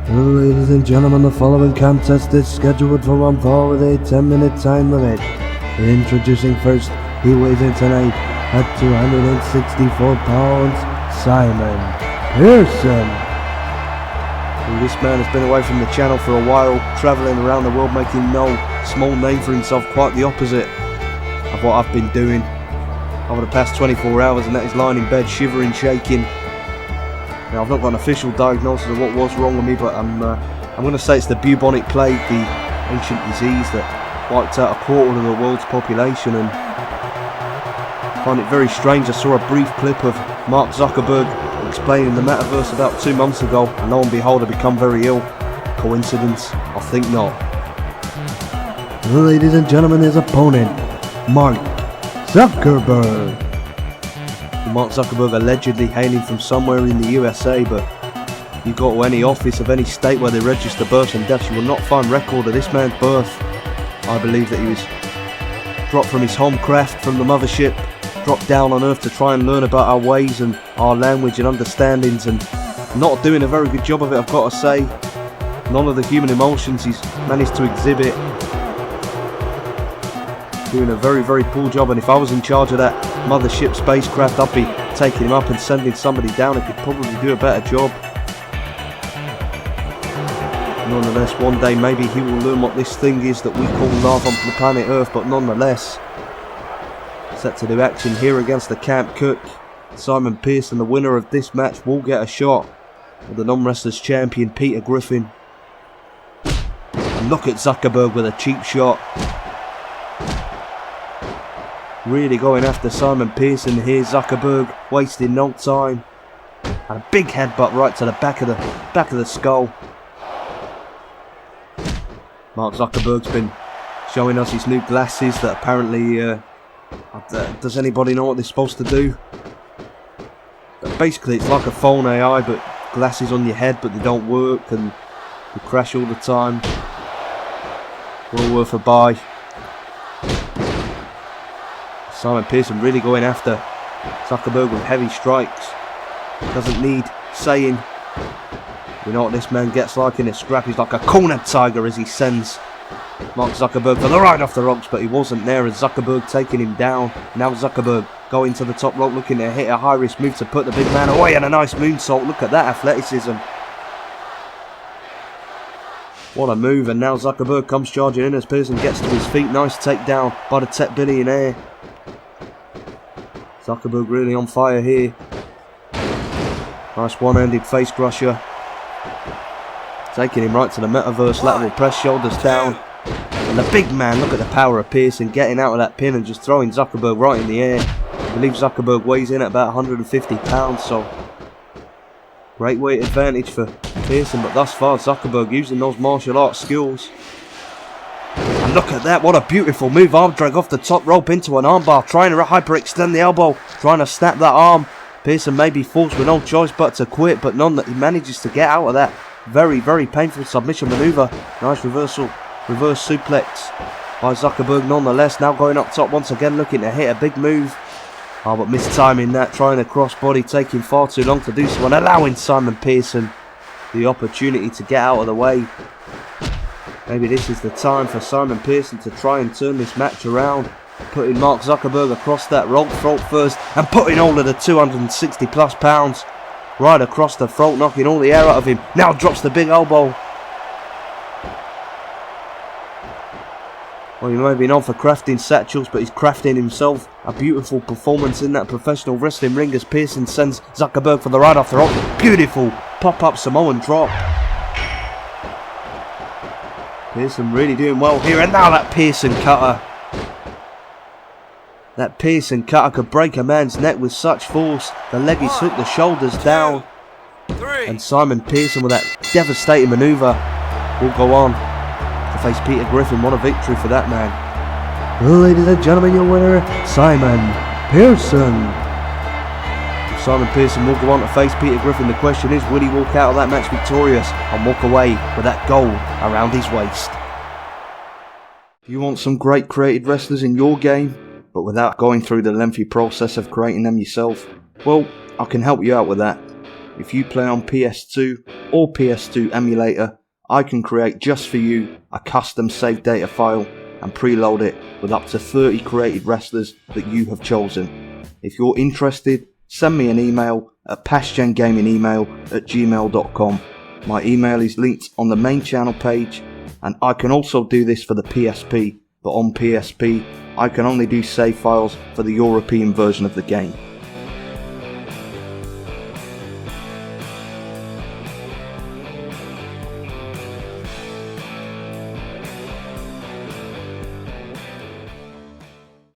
Ladies and gentlemen, the following contest is scheduled for one fall with a 10-minute time limit. Introducing first, he weighs in tonight at 264 pounds, Simon Pearson. This man has been away from the channel for a while, travelling around the world making no small name for himself, quite the opposite of what I've been doing over the past 24 hours, and that is lying in bed shivering, shaking. Now, I've not got an official diagnosis of what was wrong with me, but I'm going to say it's the bubonic plague, the ancient disease that wiped out a quarter of the world's population. And I find it very strange. I saw a brief clip of Mark Zuckerberg explaining the metaverse about 2 months ago, and lo and behold, I've become very ill. Coincidence? I think not. Ladies and gentlemen, his opponent, Mark Zuckerberg. Mark Zuckerberg allegedly hailing from somewhere in the USA, but you go to any office of any state where they register births and deaths, you will not find record of this man's birth. I believe that he was dropped from his home craft, from the mothership, dropped down on earth to try and learn about our ways and our language and understandings, and not doing a very good job of it, I've got to say. None of the human emotions he's managed to exhibit. Doing a very, very poor job, and if I was in charge of that mothership spacecraft, I'd be taking him up and sending somebody down who could probably do a better job. Nonetheless, one day maybe he will learn what this thing is that we call love on the planet Earth, but nonetheless, set to do action here against the Camp Cook. Simon Pearson, the winner of this match, will get a shot with the non-wrestlers champion Peter Griffin. And look at Zuckerberg with a cheap shot. Really going after Simon Pearson here. Zuckerberg wasting no time, and a big headbutt right to the back of the skull. Mark Zuckerberg's been showing us his new glasses that apparently does anybody know what they're supposed to do? But basically, it's like a phone AI, but glasses on your head, but they don't work and they crash all the time. Well worth a buy. Simon Pearson really going after Zuckerberg with heavy strikes. Doesn't need saying. You know what this man gets like in a scrap. He's like a cornered tiger as he sends Mark Zuckerberg for the ride off the ropes, but he wasn't there as Zuckerberg taking him down. Now Zuckerberg going to the top rope, looking to hit a high risk move to put the big man away, and a nice moonsault. Look at that athleticism. What a move, and now Zuckerberg comes charging in as Pearson gets to his feet. Nice takedown by the tech billionaire. Zuckerberg really on fire here. Nice one-handed face crusher. Taking him right to the metaverse, lateral press, shoulders down. And the big man, look at the power of Pearson, getting out of that pin and just throwing Zuckerberg right in the air. I believe Zuckerberg weighs in at about 150 pounds, so great weight advantage for Pearson, but thus far Zuckerberg using those martial arts skills. And look at that, what a beautiful move. Arm drag off the top rope into an armbar, trying to hyperextend the elbow, trying to snap that arm. Pearson may be forced with no choice but to quit, but none that he manages to get out of that very, very painful submission maneuver. Nice reverse suplex by Zuckerberg nonetheless. Now going up top once again, looking to hit a big move. Oh, but mistiming that, trying to crossbody, taking far too long to do so, and allowing Simon Pearson the opportunity to get out of the way. Maybe this is the time for Simon Pearson to try and turn this match around. Putting Mark Zuckerberg across that rope, throat first, and putting all of the 260 plus pounds right across the throat, knocking all the air out of him. Now drops the big elbow. Well, he may be known for crafting satchels, but he's crafting himself a beautiful performance in that professional wrestling ring as Pearson sends Zuckerberg for the ride off the rope. Beautiful pop-up Samoan drop. Pearson really doing well here, and now that Pearson cutter. That Pearson cutter could break a man's neck with such force. The leg is hooked, the shoulders down. And Simon Pearson with that devastating manoeuvre will go on to face Peter Griffin. What a victory for that man. Ladies and gentlemen, your winner, Simon Pearson. Simon Pearson will go on to face Peter Griffin. The question is, will he walk out of that match victorious and walk away with that gold around his waist? You want some great created wrestlers in your game, but without going through the lengthy process of creating them yourself? Well, I can help you out with that. If you play on PS2 or PS2 emulator, I can create just for you a custom save data file and preload it with up to 30 created wrestlers that you have chosen. If you're interested, send me an email at pastgengamingemail@gmail.com. My email is linked on the main channel page, and I can also do this for the PSP, but on PSP I can only do save files for the European version of the game.